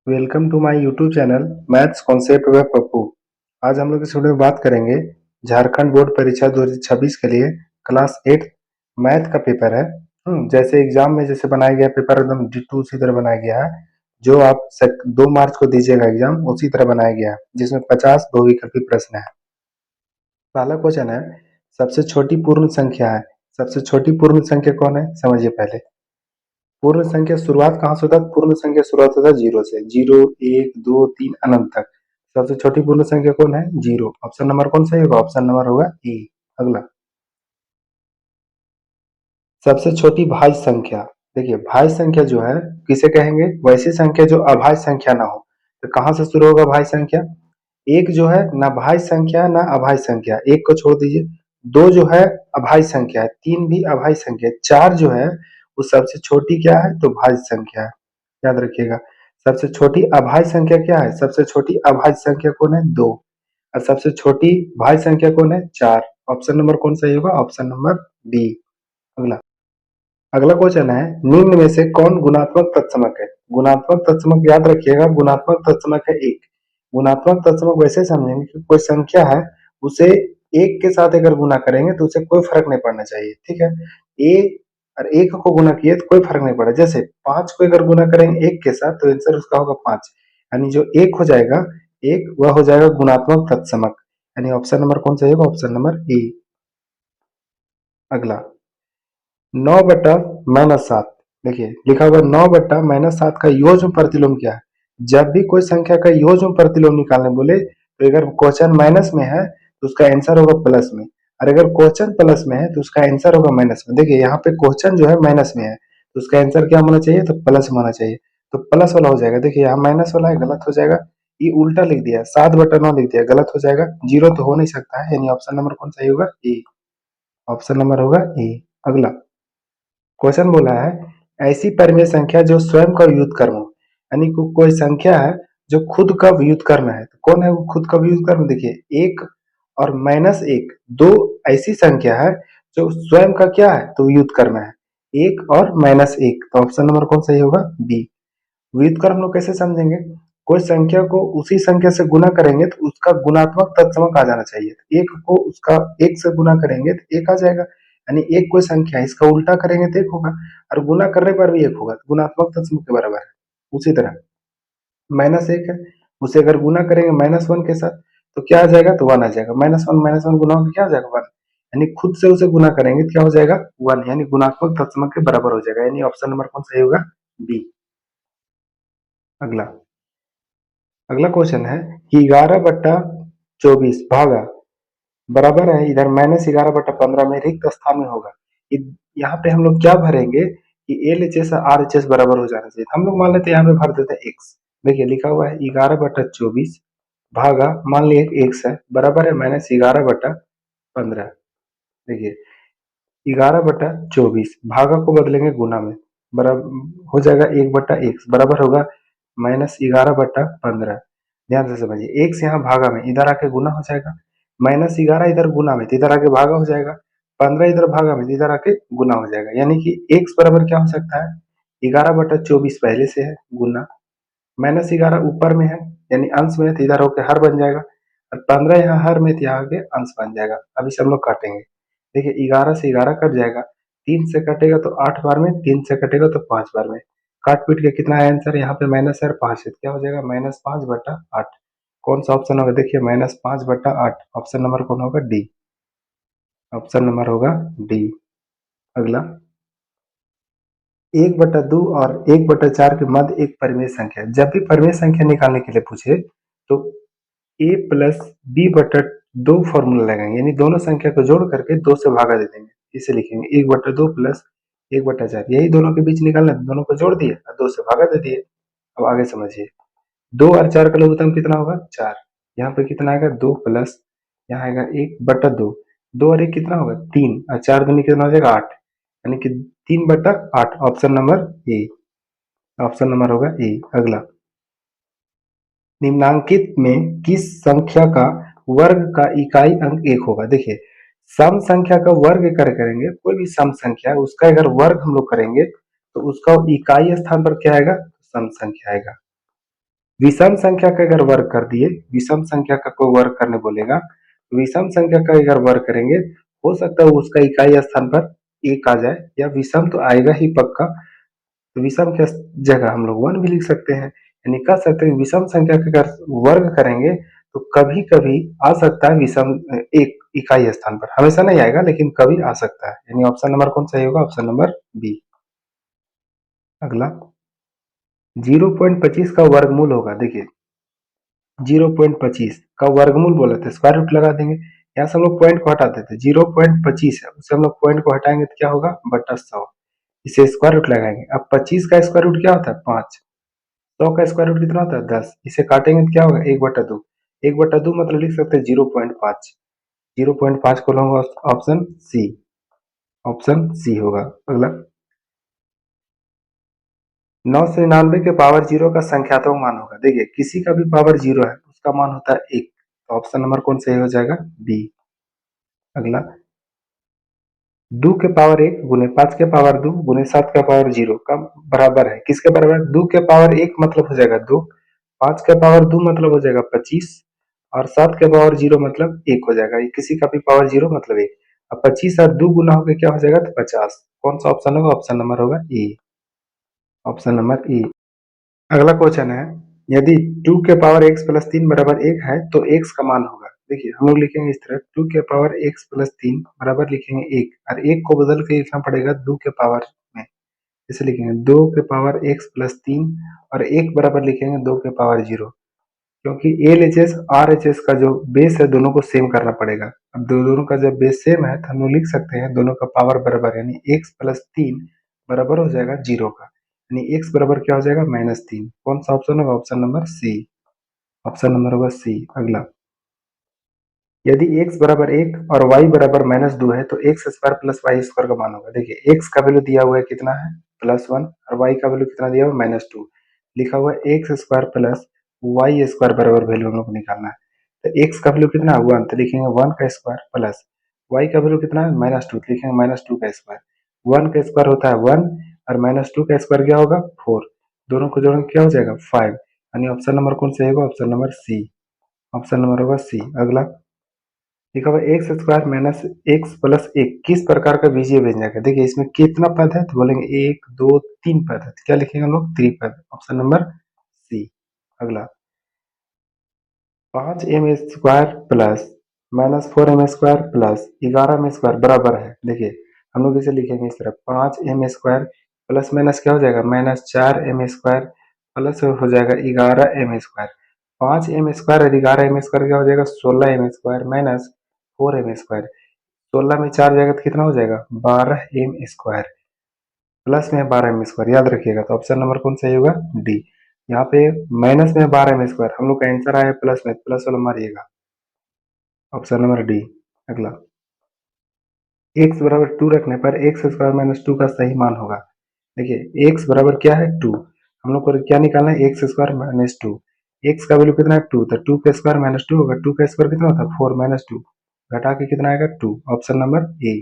Welcome to my YouTube channel maths concept with Pappu. आज हम लोग इस वीडियो में बात करेंगे झारखंड बोर्ड परीक्षा 2026 के लिए क्लास 8 मैथ का पेपर है। जैसे एग्जाम में जैसे बनाया गया पेपर एकदम डिट्टो उसी तरह बनाया गया है। जो आप 2 मार्च को दीजिएगा एग्जाम उसी तरह बनाया गया है, जिसमें 50 बहुविकल्पी प्रश्न है। पहला क्वेश्चन है, सबसे छोटी पूर्ण संख्या है। सबसे छोटी पूर्ण संख्या कौन है, समझिए पहले। पूर्ण संख्या शुरुआत कहाँ से होता है? पूर्ण संख्या शुरुआत होता है जीरो से। जीरो, एक, दो, तीन, अनंत तक। सबसे छोटी पूर्ण संख्या कौन है? जीरो। ऑप्शन नंबर कौन सा होगा? ऑप्शन नंबर होगा ए। अगला, सबसे छोटी भाज्य संख्या। देखिए, भाज्य संख्या जो है किसे कहेंगे? वैसी संख्या जो अभाज्य संख्या ना हो। तो कहाँ से शुरू होगा भाज्य संख्या? एक जो है ना भाज्य संख्या ना अभाज्य संख्या, एक को छोड़ दीजिए। दो जो है अभाज्य संख्या है, तीन भी अभाज्य संख्या है, चार जो है वो सबसे छोटी क्या है? तो भाज्य संख्या है। याद रखिएगा, सबसे छोटी अभाज्य संख्या क्या है? सबसे छोटी अभाज्य संख्या कौन है? दो। और सबसे छोटी भाज्य संख्या कौन है? चार। ऑप्शन नंबर कौन सही होगा? Option number B. अगला, अगला क्वेश्चन है, निम्न में से कौन गुणात्मक तत्समक है? गुणात्मक तत्समक याद रखिएगा, गुणात्मक तत्समक है एक। गुणात्मक तत्समक वैसे समझेंगे कि कोई संख्या है, उसे एक के साथ अगर गुना करेंगे तो उसे कोई फर्क नहीं पड़ना चाहिए। ठीक है, ए और एक को गुना किए तो कोई फर्क नहीं पड़ा। जैसे पांच को अगर गुना करेंगे एक के साथ तो आंसर उसका होगा पांच। यानी जो एक हो जाएगा, एक वह हो जाएगा गुणात्मक तत्समक। यानी ऑप्शन नंबर कौन सा होगा? Option number A. अगला, 9/-7। देखिए लिखा हुआ 9/-7 का योज्य प्रतिलोम क्या है? जब भी कोई संख्या का योज्य प्रतिलोम निकालने बोले तो अगर क्वेश्चन माइनस में है तो उसका आंसर होगा प्लस में, और अगर क्वेश्चन प्लस में है तो उसका आंसर होगा माइनस में। देखिए यहाँ पे क्वेश्चन जो है माइनस में है तो उसका आंसर क्या होना चाहिए? तो प्लस में होना चाहिए। तो प्लस वाला हो जाएगा। देखिए यहाँ माइनस वाला है, गलत हो जाएगा। ये उल्टा लिख दिया, 7/9 लिख दिया, गलत हो जाएगा। जीरो तो हो नहीं सकता है, यानी ऑप्शन नंबर कौन सा होगा? ए। ऑप्शन नंबर होगा ए। अगला क्वेश्चन बोला है, ऐसी परिमेय संख्या जो स्वयं का व्युत्क्रम हो। यानी कोई संख्या है जो खुद का व्युत्क्रम है। तो कौन है वो खुद का व्युत्क्रम? देखिए एक और माइनस एक, दो ऐसी संख्या है जो स्वयं का क्या है? तो व्युत्क्रम है। एक और माइनस एक, तो ऑप्शन नंबर कौन सही होगा? बी। व्युत्क्रम हम लोग कैसे समझेंगे? कोई संख्या को उसी संख्या से गुना करेंगे तो उसका गुणात्मक तत्समक आ जाना चाहिए। एक को उसका एक से गुना करेंगे तो एक आ जाएगा। यानी एक कोई संख्या है, इसका उल्टा करेंगे तो एक होगा, और गुना करने पर भी एक होगा, गुणात्मक तत्समक के बराबर है। उसी तरह माइनस एक है, उसे अगर गुना करेंगे -1 के साथ तो क्या आ जाएगा? तो वन आ जाएगा। -1 गुना होकर क्या आ जाएगा? वन। यानी खुद से उसे गुना करेंगे तो क्या हो जाएगा? वन। यानी गुणात्मक तत्समक के बराबर हो जाएगा। यानी ऑप्शन नंबर कौन सही होगा? बी। अगला, अगला क्वेश्चन है कि 11/24 भागा बराबर है इधर -11/15 में रिक्त स्थान में होगा। यहाँ पे हम लोग क्या भरेंगे कि LHS और RHS बराबर हो जाना चाहिए। हम लोग मान लेते हैं, यहाँ पे भर देते हैं x। देखिए लिखा हुआ है 11/24 भागा, मान लिया x है, बराबर है -11/15। देखिए 11/24 भागा को बदलेंगे गुना में, बराबर हो जाएगा 1/x, बराबर होगा -11/15। ध्यान से समझिए, x यहाँ भागा में, इधर आके गुना हो जाएगा। -11 इधर गुना में तो इधर आके भागा हो जाएगा। 15 इधर भागा में तो इधर आके गुना हो जाएगा। यानी कि x बराबर क्या हो सकता है? 11/24 पहले से है गुना, -11 ऊपर में है यानी अंश में है तो इधर होके हर बन जाएगा, और 15 यहाँ हर में तो यहाँ आगे अंश बन जाएगा। अभी सब लोग काटेंगे। देखिए 11 से 11 कट जाएगा, 3 से कटेगा तो 8 बार में, 3 से कटेगा तो 5 बार में। काट पीट के कितना है आंसर? यहाँ पे माइनस है 5 है, क्या हो जाएगा? -5/8। कौन सा ऑप्शन होगा? देखिए -5/8। ऑप्शन नंबर कौन होगा? डी। ऑप्शन नंबर होगा डी। अगला, 1/2 और 1/4 के मध्य एक परिमेय संख्या है। जब भी परिमेय संख्या निकालने के लिए पूछे तो a प्लस बी बटा दो फॉर्मूला लगाएंगे, यानी दोनों संख्या को जोड़ करके दो से भागा दे देंगे। इसे लिखेंगे 1/2 प्लस 1/4। यही दोनों के बीच निकालना, दोनों को जोड़ दिए और दो से भागा दे दिए। अब आगे समझिए, 2 और 4 का लघुत्तम कितना होगा? 4। यहाँ पे कितना आएगा? 2 प्लस यहाँ आएगा 1/2। 2 और 1 कितना होगा? 3, और 4 दूनी कितना हो जाएगा? 8। यानी कि 3/8। Option number A. Option number होगा ए। अगला, निम्नांकित में किस संख्या का वर्ग का इकाई अंक 1 होगा? देखिए, सम संख्या का वर्ग कर करेंगे, कोई भी सम संख्या उसका अगर वर्ग हम लोग करेंगे तो उसका इकाई स्थान पर क्या आएगा? सम संख्या आएगा। विषम संख्या का अगर वर्ग कर दिए, विषम संख्या का कोई वर्ग करने बोलेगा तो विषम संख्या का अगर वर्ग करेंगे हो सकता है उसका इकाई स्थान पर एक आ जाए, या विषम तो आएगा ही पक्का। तो विषम के जगह हम लोग वन भी लिख सकते हैं, यानी कह सकते हैं विषम संख्या का अगर वर्ग करेंगे तो कभी कभी आ सकता है विषम एक इकाई स्थान पर, हमेशा नहीं आएगा लेकिन कभी आ सकता है, यानी ऑप्शन नंबर कौन सही होगा? Option number B. अगला 0.25 का वर्गमूल होगा। देखिए 0.25 का वर्गमूल बोला था, स्क्वायर रूट लगा देंगे, यहाँ से हम लोग पॉइंट को हटा देते, 0.25 है उससे हम लोग पॉइंट को हटाएंगे तो क्या होगा? बटा 100। इसे स्क्वायर रूट लगाएंगे। अब 25 का स्क्वायर रूट क्या होता है? 5। 100 का स्क्वायर रूट कितना होता है? 10। इसे काटेंगे तो क्या होगा? 1/2। 1/2 मतलब लिख सकते हैं 0.5। 0.5 को लूंगा ऑप्शन सी। ऑप्शन सी होगा। अगला 999 के पावर जीरो का संख्यात्मक मान होगा। देखिए किसी का भी पावर जीरो है उसका मान होता है 1, तो ऑप्शन नंबर कौन सही हो जाएगा? बी। अगला 2 के पावर 1 गुने 5 के पावर 2 गुने 7 के पावर 0 का बराबर है, किसके बराबर है? 2 के पावर 1 मतलब हो जाएगा 2, 5 के पावर 2 मतलब हो जाएगा 25, और 7 के पावर 0 मतलब 1 हो जाएगा। ये किसी का भी पावर 0 मतलब 1। अब 25 और 2 गुना होकर क्या हो जाएगा? तो 50। कौन सा ऑप्शन होगा? ऑप्शन नंबर होगा ए। Option number A. अगला क्वेश्चन है, यदि 2 के पावर x प्लस 3 बराबर 1 है तो x का मान होगा। देखिए हम लोग लिखेंगे इस तरह, 2 के पावर x प्लस 3 बराबर लिखेंगे 1, और 1 को बदल के लिखना पड़ेगा 2 के पावर में। इसे लिखेंगे 2 के पावर x प्लस 3 और 1 बराबर लिखेंगे 2 के पावर 0, क्योंकि L H S R H S का जो बेस है दोनों को सेम करना पड़ेगा। अब दोनों का जब बेस सेम है तो हम लोग लिख सकते हैं दोनों का पावर बराबर, यानी x प्लस 3 बराबर हो जाएगा 0 का, यानी x बराबर क्या हो जाएगा? -3। कौन सा ऑप्शन होगा? Option number C. Option number होगा सी। अगला, यदि x बराबर 1 और y बराबर -2 है तो x square plus Y square का मान होगा। देखिए x का वैल्यू दिया हुआ है कितना है? +1, और y का वैल्यू कितना दिया हुआ है? -2। लिखा हुआ है x square plus Y square बराबर वैल्यू हम लोग को निकालना है। तो x का वैल्यू कितना है? 1, तो लिखेंगे 1 का स्क्वायर प्लस y का वैल्यू कितना है? -2, तो लिखेंगे -2 का स्क्वायर। 1 का स्क्वायर होता है 1, और -2 का स्क्वायर क्या होगा? 4। दोनों को जोड़ेंगे क्या हो जाएगा? 5, यानी ऑप्शन नंबर कौन सा होगा? Option number C. Option number होगा सी। अगला लिखा हुआ X square minus X plus एक किस प्रकार का बीजीय व्यंजक है? देखिए इसमें कितना पद है? तो बोलेंगे 1 2 3 पद है, तो क्या लिखेंगे हम लोग? त्रिपद। Option number C. अगला 5m² plus -4m² plus 11m² बराबर है। देखिए हम लोग इसे लिखेंगे इस तरह, 5m² प्लस माइनस क्या हो जाएगा? -4m² प्लस हो जाएगा 11m²। 5m² और 11m² क्या हो जाएगा? 16m² minus 4m²। 16 में 4 जाएगा तो कितना हो जाएगा? 12m²। प्लस में 12m², याद रखिएगा। तो ऑप्शन नंबर कौन सही होगा? डी। यहाँ पे माइनस में 12m², हम लोग का आंसर आया प्लस में, प्लस वाला मारिएगा। Option number D. अगला x बराबर 2 रखने पर x² माइनस 2 का सही मान होगा। देखिए x बराबर क्या है? 2। हम लोग को क्या निकालना है? x² minus 2। x का वैल्यू कितना है? 2, तो 2 का स्क्वायर माइनस 2 होगा। 2 का स्क्वायर कितना होता है? 4 माइनस 2, घटा के कितना आएगा? 2। Option number A.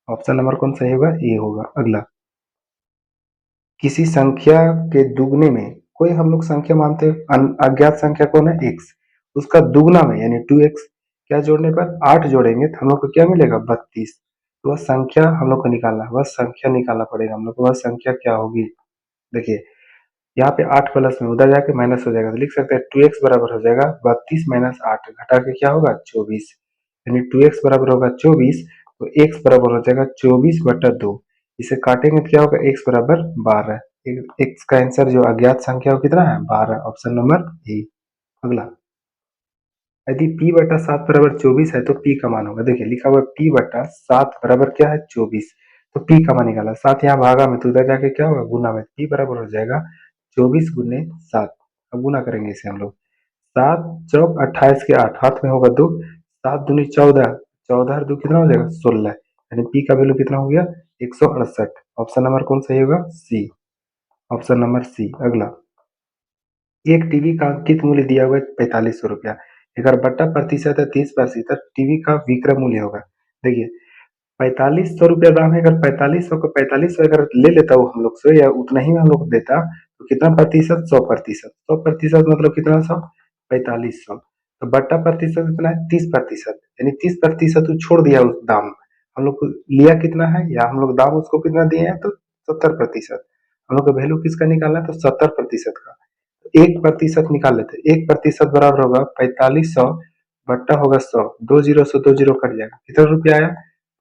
Option number कौन सही होगा? ए होगा। अगला किसी संख्या के दुगने में, कोई हम लोग संख्या मानते हैं, अज्ञात संख्या कौन है? x, उसका दुगना में यानी 2x, क्या जोड़ने पर 8 जोड़ेंगे तो हम लोग को क्या मिलेगा? 32। तो वह संख्या हम लोग को निकालना है, वह संख्या निकालना पड़ेगा हम लोग को। वह संख्या क्या होगी? देखिए यहाँ पे 8 प्लस में उधर जाके माइनस हो जाएगा, तो लिख सकते हैं 2x बराबर हो जाएगा 32 माइनस 8, घटा के क्या होगा? 24, यानी 2x बराबर होगा 24, तो x बराबर हो जाएगा 24/2। इसे काटेंगे तो क्या होगा? x बराबर 12। x का आंसर जो अज्ञात संख्या हो कितना है? 12। Option number A. अगला यदि p/7 बराबर 24 है तो p का मान होगा। देखिए लिखा हुआ है p/7 बराबर क्या है? 24, तो p का मान निकाला। 7 यहाँ भागा में तो उधर जाके क्या होगा? गुना में, p बराबर हो जाएगा 24 गुने 7। अब गुना करेंगे इसे हम लोग, 7 चौक 28 के 8, हाथ में होगा 2, 7 दूनी 14, 14 और 2 कितना हो जाएगा? 16, यानी p का वैल्यू कितना हो गया? 168। ऑप्शन नंबर कौन सही होगा? सी। Option number C. अगला एक टीवी का अंकित मूल्य दिया हुआ है 4500 रुपया, अगर बट्टा प्रतिशत है 30%, टीवी का विक्रय मूल्य होगा। देखिए 4500 रुपया दाम है, अगर 4500 को 4500 अगर ले लेता वो हम लोग से, या उतना ही हम लोग देता, तो कितना प्रतिशत, 100%। 100% मतलब कितना, 100, 4500। तो बट्टा प्रतिशत कितना है, 30%, यानी 30% छोड़ दिया उस दाम। हम लोग को लिया कितना है, या हम लोग दाम उसको कितना दिए हैं, तो 70%। हम लोग को वैल्यू किसका निकालना है, तो 70% का। 1% निकाल लेते हैं। 1% बराबर होगा 4500 बट्टा होगा 100। 2 जीरो से 2 जीरो कट जाएगा, कितना रुपया आया,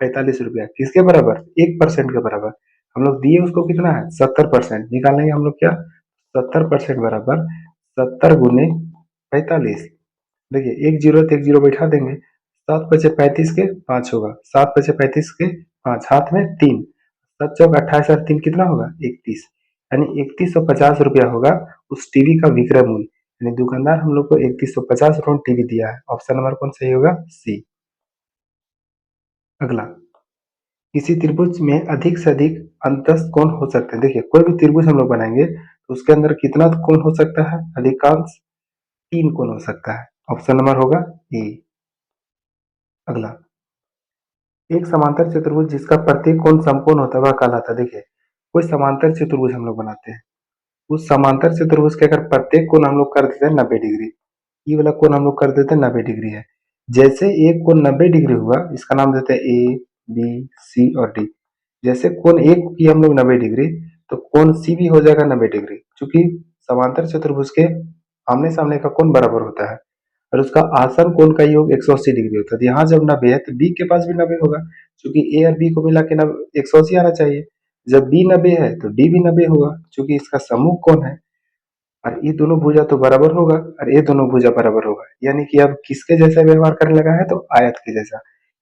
45 रुपया। किसके बराबर, 1% के बराबर। हम लोग दिए उसको कितना है, 70%। निकालेंगे हम लोग क्या, 70% बराबर 70 गुने 45। देखिए 1 जीरो तो 1 जीरो बैठा देंगे। 7 पचे 35 के 5 होगा, 7 पचे 35 के 5, हाथ में 3। 7 चौक 28 और 3 कितना होगा, 31। यानी 3150 रुपया होगा उस टीवी का विक्रय मूल्य। यानी दुकानदार हम लोग को 3150 रुपये टीवी दिया है। ऑप्शन नंबर कौन सही होगा, सी। अगला, किसी त्रिभुज में अधिक से अधिक अंतःस्थ कोण हो सकते हैं। देखिए कोई भी त्रिभुज हम लोग बनाएंगे तो उसके अंदर कितना कोण हो सकता है, अधिकांश 3 कोण हो सकता है। ऑप्शन नंबर होगा ए। अगला, एक समांतर चतुर्भुज जिसका प्रत्येक कोण समकोण होता है वह कहलाता है। देखिए कोई समांतर चतुर्भुज हम लोग बनाते हैं, उस समांतर चतुर्भुज के अगर प्रत्येक कोण हम लोग कर देते हैं 90 डिग्री, ये वाला कोण हम लोग कर देते हैं 90 डिग्री है। जैसे एक कोण 90 डिग्री हुआ, इसका नाम देते हैं ए, बी, सी और डी। जैसे कोण एक की हम लोग 90 डिग्री, तो कोण सी भी हो जाएगा 90 डिग्री, क्योंकि समांतर चतुर्भुज के आमने सामने का कोण बराबर होता है और उसका आसन कोण का योग 180 डिग्री होता है। तो यहाँ जब 90 है तो बी के पास भी 90 होगा, क्योंकि ए और बी को मिला के 180 आना चाहिए। जब बी 90 है तो डी भी 90 होगा, क्योंकि इसका समूह कोण है। और ये दोनों भुजा तो बराबर होगा और ये दोनों भुजा बराबर होगा, यानी कि अब किसके जैसा व्यवहार करने लगा है, तो आयत के जैसा।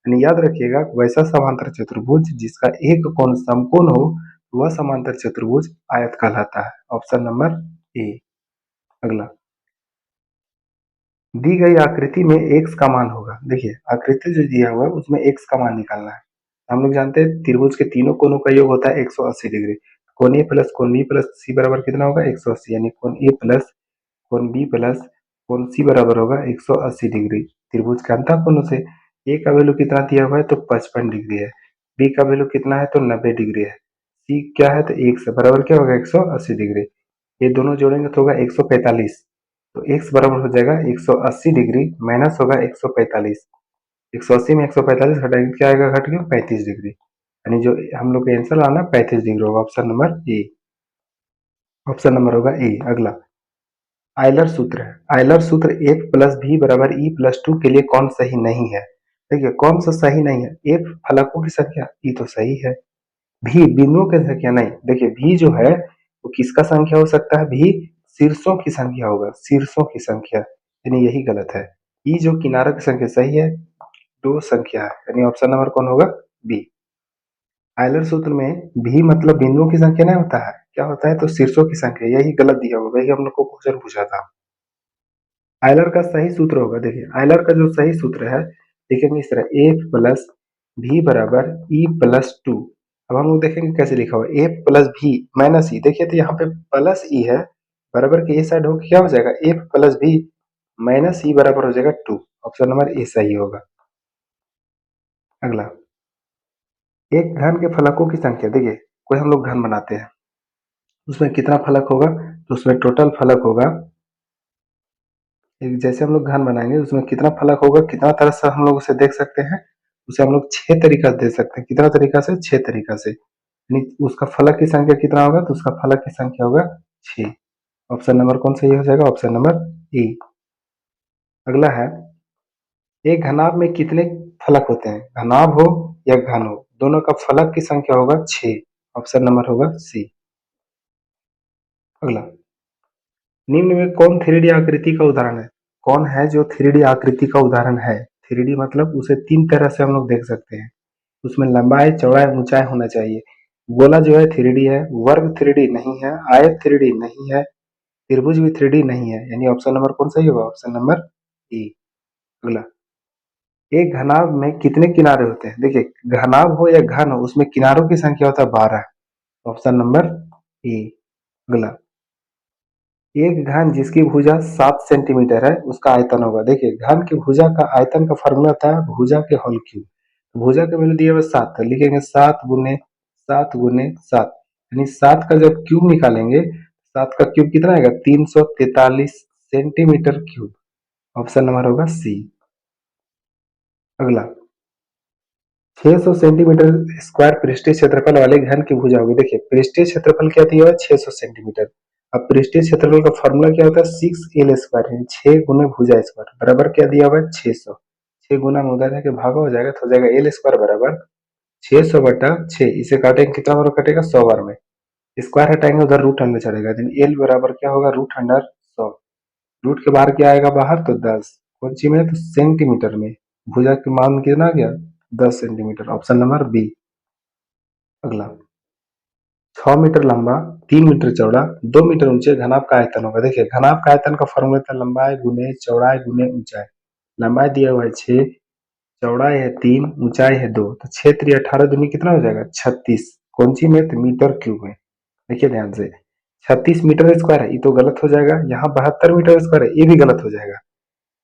यानी याद रखिएगा, वैसा समांतर चतुर्भुज जिसका एक कोण समकोण हो वह समांतर चतुर्भुज आयत कहलाता है। Option number A. अगला, दी गई आकृति में x का मान होगा। देखिए आकृति जो दिया हुआ है उसमें x का मान निकालना है। हम लोग जानते हैं त्रिभुज के तीनों कोणों का योग होता है 180 डिग्री। कोण ए प्लस कोण बी प्लस सी बराबर कितना होगा, 180। यानी कोण ए प्लस कोण बी प्लस कोण सी बराबर होगा 180 डिग्री। त्रिभुज के अंतः कोणों से ए का वैल्यू कितना दिया हुआ है, तो 55 डिग्री है। बी का वैल्यू कितना है, तो 90 डिग्री है। सी क्या है, तो एक से बराबर क्या होगा, 180 डिग्री। ये दोनों जोड़ेंगे तो होगा 145। तो x बराबर हो जाएगा 180 डिग्री माइनस होगा 145। 180 में 145 घटाएंगे क्या आएगा, घट गया 35 डिग्री। यानी जो हम लोग का आंसर आना 35 डिग्री होगा। Option number A. Option number होगा ए। अगला, आयलर सूत्र है। आयलर सूत्र एफ प्लस भी बराबर ई प्लस टू के लिए कौन सही नहीं है। देखिए कौन सा सही नहीं है, एफ फलकों की संख्या ये तो सही है, भी बिंदुओं की संख्या नहीं। देखिए भी जो है वो किसका संख्या हो सकता है, भी शीर्षों की संख्या होगा, शीर्षों की संख्या, यानी यही गलत है। ई जो किनारों की संख्या सही है, दो संख्या है, यानी ऑप्शन नंबर कौन होगा, बी। आयलर सूत्र में भी मतलब बिंदुओं की संख्या नहीं होता है, क्या होता है, तो शीर्षों की संख्या। यही गलत दिया होगा, वही हम लोग को क्वेश्चन पूछा था। आयलर का सही सूत्र होगा, देखिए आयलर का जो सही सूत्र है देखेंगे इस तरह, एफ प्लस भी बराबर ई प्लस टू। अब हम लोग देखेंगे कैसे लिखा हुआ, एफ प्लस भी माइनस ई। देखिए तो यहाँ पे प्लस ई है, बराबर के ए साइड होकर क्या हो जाएगा, एफ प्लस भी माइनस ई बराबर हो जाएगा 2। ऑप्शन नंबर ए सही होगा। अगला, एक घन के फलकों की संख्या। देखिए कोई हम लोग घन बनाते हैं, उसमें कितना फलक होगा, तो उसमें टोटल फलक होगा, जैसे हम लोग घन बनाएंगे उसमें कितना फलक होगा, कितना तरह से हम लोग उसे देख सकते हैं, उसे हम लोग 6 तरीका से देख सकते हैं। कितना तरीका से, 6 तरीका से। यानी उसका फलक की संख्या कितना होगा, तो उसका फलक की संख्या होगा 6। ऑप्शन नंबर कौन सही हो जाएगा, ऑप्शन नंबर ए। अगला है, एक घनाभ में कितने फलक होते हैं, घनाभ हो या घन हो, दोनों का फलक की संख्या होगा 6। ऑप्शन नंबर होगा सी। अगला, निम्न में कौन थ्री डी आकृति का उदाहरण है। कौन है जो थ्री डी आकृति का उदाहरण है। थ्री डी मतलब उसे 3 तरह से हम लोग देख सकते हैं, उसमें लंबाई चौड़ाई ऊंचाई होना चाहिए। गोला जो है थ्री डी है, वर्ग थ्री डी नहीं है, आयत थ्री डी नहीं है, त्रिभुज भी थ्री डी नहीं है। यानी ऑप्शन नंबर कौन सही होगा, ऑप्शन नंबर ए। अगला, एक घनाभ में कितने किनारे होते हैं। देखिए घनाभ हो या घन हो उसमें किनारों की संख्या होता है 12। Option number A. अगला, एक घन जिसकी भुजा 7 सेंटीमीटर है उसका आयतन होगा। देखिए घन की भुजा का आयतन का फॉर्मूला होता है भुजा के होल क्यूब। भुजा के वैल्यू दिए हुए 7, लिखेंगे 7 गुने 7 गुने 7, यानी 7 का जब क्यूब निकालेंगे 7 का क्यूब कितना आएगा? 343 सेंटीमीटर क्यूब। ऑप्शन नंबर होगा सी। अगला, 600 सेंटीमीटर स्क्वायर पृष्ठीय क्षेत्रफल वाले घन की भुजा होगी। देखिए पृष्ठीय क्षेत्रफल क्या दिया हुआ है? 600 सेंटीमीटर। अब पृष्ठीय क्षेत्रफल का फॉर्मूला क्या होता है? 6l स्क्वायर, यानी 6 गुने भुजा स्क्वायर बराबर क्या दिया हुआ है? 600। 6 गुना में उधर है कि भागा हो जाएगा तो हो जाएगा एल स्क्वायर बराबर 600 बटा 6। इसे काटेंगे कितना बार कटेगा? 100 बार में। स्क्वायर हटाएंगे उधर रूट अंडर चढ़ेगा, यानी एल बराबर क्या होगा? Root under 100। रूट के बाहर क्या आएगा बाहर? तो 10। कौन सी में? तो सेंटीमीटर में। भुजा की मान कितना आ गया? 10 सेंटीमीटर। Option number B. अगला, 6 मीटर लंबा, 3 मीटर चौड़ा, 2 मीटर ऊंचे घनाभ का आयतन होगा। देखिए घनाभ का आयतन का फॉर्मूला था लंबाई गुने चौड़ाई गुने ऊंचाई। लंबाई दिया हुआ है 6, चौड़ाई है 3, ऊंचाई है 2, तो 6 3 18 दूनी कितना हो जाएगा? 36। कौन सी में? तो मीटर क्यूब में। देखिए ध्यान से, 36 मीटर स्क्वायर है, ये तो गलत हो जाएगा। यहाँ 72 मीटर स्क्वायर है, ये भी गलत हो जाएगा।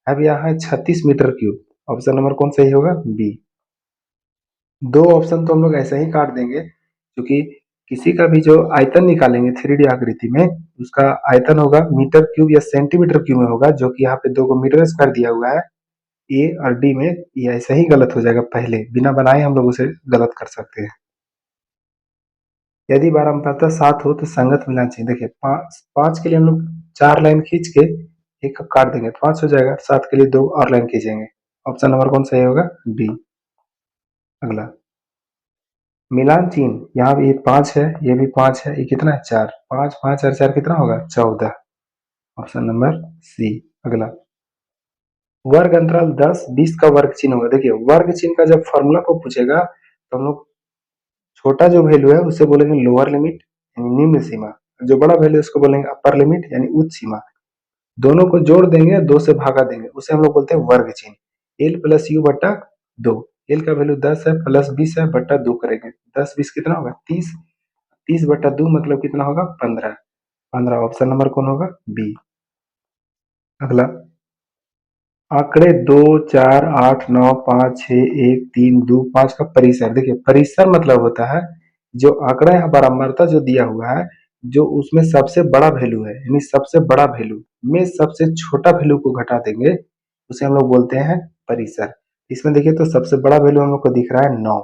अब यहाँ है 36 मीटर क्यूब। ऑप्शन नंबर कौन सही होगा? बी। दो ऑप्शन तो हम लोग ऐसे ही काट देंगे, क्योंकि किसी का भी जो आयतन निकालेंगे 3D आकृति में, उसका आयतन होगा मीटर क्यूब या सेंटीमीटर क्यूब में होगा, जो कि यहाँ पे दो को मीटर स्क्वायर दिया हुआ है ए और डी में। ये ऐसे ही गलत हो जाएगा, पहले बिना बनाए हम लोग उसे गलत कर सकते हैं। यदि बारंबारता 7 हो तो संगत मिलान चाहिए। देखिए पांच पांच के लिए हम लोग 4 लाइन खींच के एक काट देंगे तो 5 हो जाएगा। 7 के लिए 2 और लाइन खींचेंगे। ऑप्शन नंबर कौन सही होगा? डी। अगला, मिलान चिन्ह, यहाँ भी ये 5 है, ये भी 5 है, ये कितना है? 4। 5 5 और 4 कितना होगा? 14। Option number C. अगला, वर्ग अंतराल 10 20 का वर्ग चिन्ह होगा। देखिए वर्ग चिन्ह का जब फॉर्मूला को पूछेगा तो हम लोग छोटा जो वैल्यू है उसे बोलेंगे लोअर लिमिट यानी निम्न सीमा, जो बड़ा वैल्यू है उसको बोलेंगे अपर लिमिट यानी उच्च सीमा। दोनों को जोड़ देंगे, 2 से भागा देंगे, उसे हम लोग बोलते हैं वर्ग चिन्ह। एल प्लस यू बटा 2। एल का वैल्यू 10 है, प्लस 20 है, बटा 2 करेंगे। 10 20 कितना होगा? 30। 30 बटा 2 मतलब कितना होगा? 15। 15। ऑप्शन नंबर कौन होगा? बी। अगला, आंकड़े 2 4 8 9 5 6 1 3 2 5 का परिसर। देखिए परिसर मतलब होता है जो आंकड़ा यहाँ बारंबारता जो दिया हुआ है, जो उसमें सबसे बड़ा वैल्यू है, यानी सबसे बड़ा वैल्यू में सबसे छोटा वैल्यू को घटा देंगे, उसे हम लोग बोलते हैं परिसर। इसमें देखिए तो सबसे बड़ा वैल्यू हम लोग को दिख रहा है 9।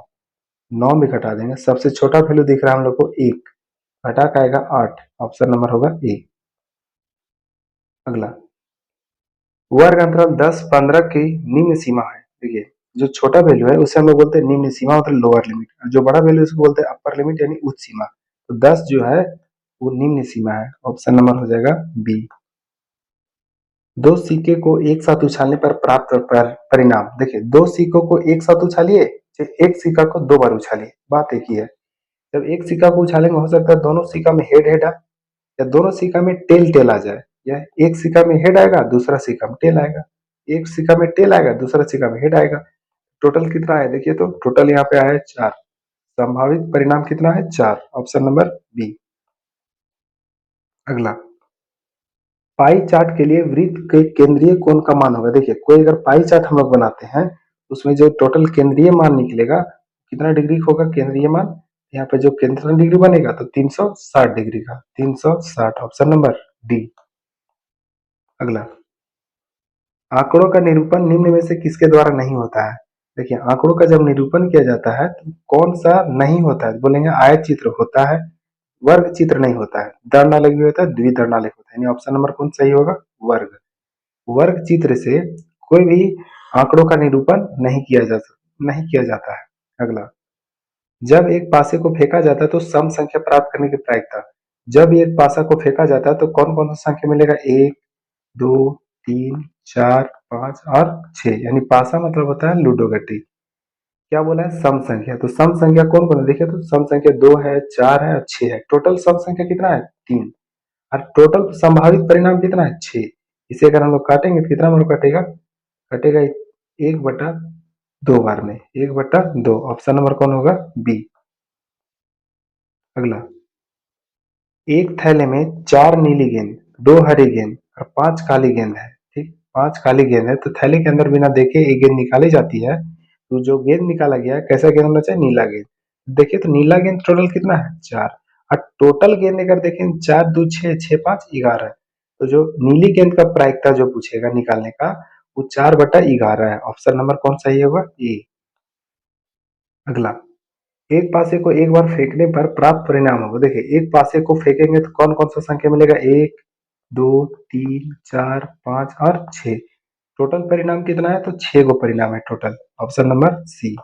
9 में घटा देंगे। सबसे छोटा वैल्यू दिख रहा है हम लोग को 1, घटा का आएगा 8। ऑप्शन नंबर होगा ए। अगला, वर्ग अंतराल 10 15 की निम्न सीमा है। देखिए जो छोटा वैल्यू है उसे हम लोग बोलते हैं निम्न सीमा, मतलब लोअर लिमिट, और जो बड़ा वैल्यू उसको बोलते हैं अपर लिमिट यानी उच्च सीमा। तो 10 जो है वो निम्न सीमा है। ऑप्शन नंबर हो जाएगा बी। दो सिक्के को एक साथ उछालने पर प्राप्त परिणाम। देखिए दो सिक्कों को एक साथ उछालिए, एक सिक्का को 2 बार उछालिए, बात एक ही है। जब एक सिक्का को उछालेंगे हो सकता है दोनों सिक्का में हेड हेड आए, या दोनों सिक्का में टेल टेल आ जाए, या एक सिक्का में हेड आएगा दूसरा सिक्का में टेल आएगा, एक सिक्का में टेल आएगा दूसरा सिक्का में हेड आएगा। टोटल कितना है? देखिए तो टोटल यहाँ पे आया है 4। संभावित परिणाम कितना है? 4। Option number B. अगला, पाई चार्ट के लिए वृत्त के केंद्रीय कोण का मान होगा। देखिए कोई अगर पाई चार्ट हम लोग बनाते हैं उसमें जो टोटल केंद्रीय मान निकलेगा कितना डिग्री होगा केंद्रीय मान? यहाँ पे जो केंद्र डिग्री बनेगा तो 360 डिग्री का, 360। Option number D. अगला, आंकड़ों का निरूपण निम्न में से किसके द्वारा नहीं होता है? देखिए आंकड़ों का जब निरूपण किया जाता है तो कौन सा नहीं होता है? बोलेंगे आयत चित्र होता है, वर्ग चित्र नहीं होता है, दर्णालेख भी होता है, द्विदर्णालेख होता है। यानी ऑप्शन नंबर कौन सही होगा? वर्ग। वर्ग चित्र से कोई भी आंकड़ों का निरूपण नहीं किया जाता है। अगला, जब एक पासे को फेंका जाता है तो सम संख्या प्राप्त करने की प्रायिकता। जब एक पासा को फेंका जाता है तो कौन कौन सा संख्या मिलेगा? 1 2 3 4 5 और 6, यानी पासा मतलब होता है लूडो गट्टी। क्या बोला है? सम संख्या। तो सम संख्या कौन कौन है? देखिए तो सम संख्या 2 है, 4 है और 6 है। टोटल सम संख्या कितना है? 3। और टोटल संभावित परिणाम कितना है? 6। इसे अगर हम लोग काटेंगे तो कितना मतलब कटेगा? कटेगा 1/2 बार में, 1/2। ऑप्शन नंबर कौन होगा? बी। अगला, एक थैले में 4 नीली गेंद, 2 हरी गेंद और 5 काली गेंद है। ठीक, 5 काली गेंद है तो थैले के अंदर बिना देखे एक गेंद निकाली जाती है। तो जो गेंद निकाला गया है कैसा गेंद होना चाहिए? नीला गेंद। देखिए तो नीला गेंद टोटल कितना है? 4। और टोटल गेंद अगर देखें 4 2 6 6 5 11, तो जो नीली गेंद का प्रायिकता जो पूछेगा निकालने का, वो 4/11 है। ऑप्शन नंबर कौन सही होगा? ए। अगला, एक पासे को एक बार फेंकने पर प्राप्त परिणाम होगा। देखिए, एक पासे को फेंकेंगे तो कौन कौन सा संख्या मिलेगा? 1 2 3 4 5 और 6। टोटल परिणाम कितना है? तो 6 गो परिणाम है टोटल। Option number C.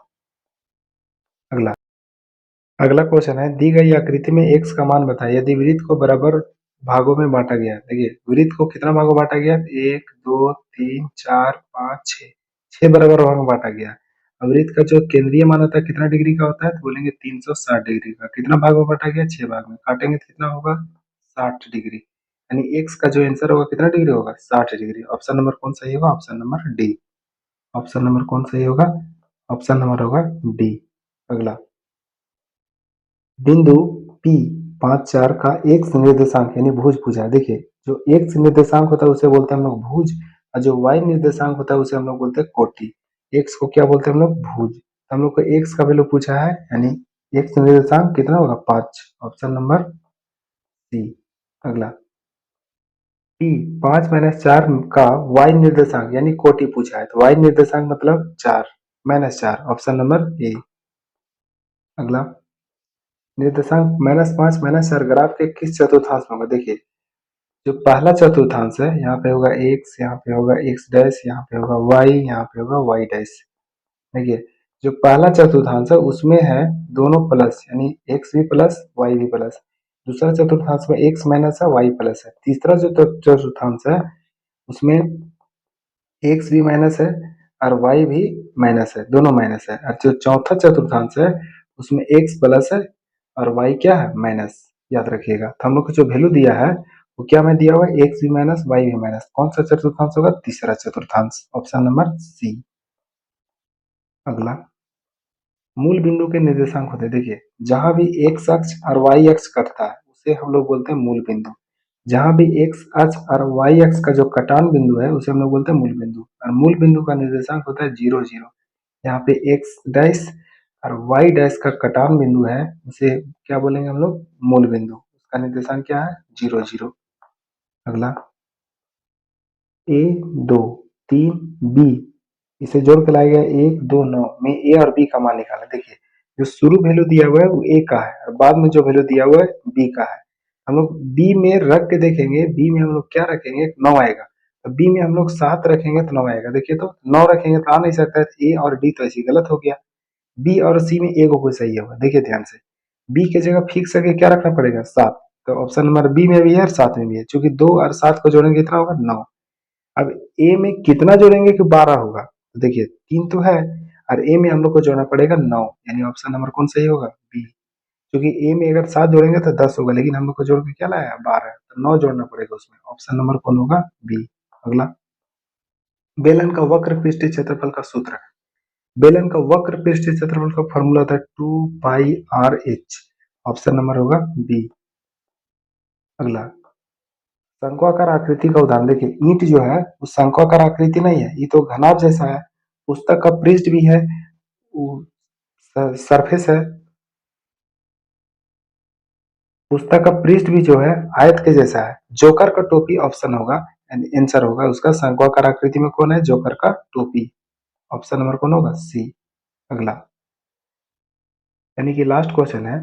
अगला, अगला क्वेश्चन है, दी गई आकृति में x का मान बताइए यदि वृत्त को बराबर भागों में बांटा गया। देखिए, वृत्त को कितना भागों में बांटा गया? 1 2 3 4 5 6। 6 बराबर भागों में बांटा गया। अब वृत्त का जो केंद्रीय मान होता है कितना डिग्री का होता है? तो बोलेंगे 360 डिग्री का। कितना भागों में बांटा गया? 6 भाग में। काटेंगे तो कितना होगा? 60 डिग्री। यानी एक्स का जो आंसर होगा कितना डिग्री होगा? 60 डिग्री। ऑप्शन नंबर कौन सही होगा? Option number D. Option number कौन सही होगा? ऑप्शन नंबर होगा डी। अगला, बिंदु P 5 4 का एक्स निर्देशांक यानी भुज पूछा है। देखिए, जो एक्स निर्देशांक होता है उसे बोलते हैं हम लोग भुज, और जो वाई निर्देशांक होता है उसे हम लोग बोलते हैं कोटि। एक्स को क्या बोलते हैं हम लोग? भुज। तो हम लोग को एक्स का वैल्यू पूछा है, यानी एक्स निर्देशांक कितना होगा? 5। Option number C. अगला, P 5 - 4 का वाई निर्देशांक यानी कोटि पूछा है, तो वाई निर्देशांक मतलब 4 - 4। Option number A. अगला, निर्देशांक -5 - 4 ग्राफ के किस चतुर्थांश में होगा? देखिए, जो पहला चतुर्थांश है यहाँ पे होगा एक्स, यहाँ पे होगा एक्स डैश, यहाँ पे होगा वाई, यहाँ पे होगा वाई डैश। देखिए, जो पहला चतुर्थांश है उसमें है दोनों प्लस, यानी एक्स भी प्लस वाई भी प्लस। दूसरा चतुर्थांश में एक्स माइनस है वाई प्लस है। तीसरा जो चतुर्थांश है उसमें एक्स भी माइनस है और वाई भी माइनस है, दोनों माइनस है। और जो चौथा चतुर्थांश है उसमें एक्स प्लस है और वाई क्या है? माइनस। याद रखिएगा। तो हम लोग को जो वैल्यू दिया है वो क्या में दिया हुआ है? एक्स भी माइनस वाई भी माइनस। कौन सा चतुर्थांश होगा? तीसरा चतुर्थांश। Option number C. अगला, मूल बिंदु के निर्देशांक होते हैं। देखिए, जहां भी एक्स अक्ष और वाई अक्ष कटता है उसे हम लोग बोलते हैं मूल बिंदु। जहां भी एक्स अक्ष और वाई अक्ष का जो कटान बिंदु है उसे हम लोग बोलते हैं मूल बिंदु। और मूल बिंदु का निर्देशांक होता है 0 0। यहाँ पे एक्स डैश और वाई डैश का कटान बिंदु है, उसे क्या बोलेंगे हम लोग? मूल बिंदु। उसका निर्देशांक क्या है? 0 0। अगला, ए 2 3 बी, इसे जोड़ के लाया गया 1 2 9 में ए और बी का मान निकाला। देखिए, जो शुरू वैल्यू दिया हुआ है वो ए का है और बाद में जो वैल्यू दिया हुआ है बी का है। हम लोग बी में रख के देखेंगे, बी में हम लोग क्या रखेंगे? 9 आएगा। तो बी में हम लोग 7 रखेंगे तो 9 आएगा। देखिए, तो 9 रखेंगे तो आ नहीं सकता है। ए और डी तो ऐसे गलत हो गया। बी और सी में एक कोई सही होगा। देखिए ध्यान से, बी की जगह फिक्स करके क्या रखना पड़ेगा? 7। तो ऑप्शन नंबर बी में भी है और 7 में भी है, क्योंकि 2 और 7 को जोड़ेंगे कितना होगा? 9। अब ए में कितना जोड़ेंगे कि 12 होगा? तो देखिए, 3 तो है और ए में हम लोग को जोड़ना पड़ेगा 9, यानी ऑप्शन नंबर कौन सही होगा? बी। क्योंकि ए में अगर 7 जोड़ेंगे तो 10 होगा, लेकिन हम लोग को जोड़ के क्या लाया? 12। तो 9 जोड़ना पड़ेगा उसमें। ऑप्शन नंबर कौन होगा? बी। अगला, बेलन का वक्र पृष्ठीय क्षेत्रफल का सूत्र। बेलन का वक्र पृष्ठीय क्षेत्रफल का फॉर्मूला होता है 2πr/h। ऑप्शन नंबर होगा बी। अगला, शंक्वाकार आकृति का उदाहरण। देखिए, ईंट जो है वो शंक्वाकार आकृति नहीं है, ये तो घनाभ जैसा है। पुस्तक का पृष्ठ भी है, सरफेस है। पुस्तक का पृष्ठ भी जो है आयत के जैसा है। जोकर का टोपी ऑप्शन होगा, आंसर होगा उसका। शंक्वाकार आकृति में कौन है? जोकर का टोपी। ऑप्शन नंबर कौन होगा? सी। अगला, यानी कि लास्ट क्वेश्चन है,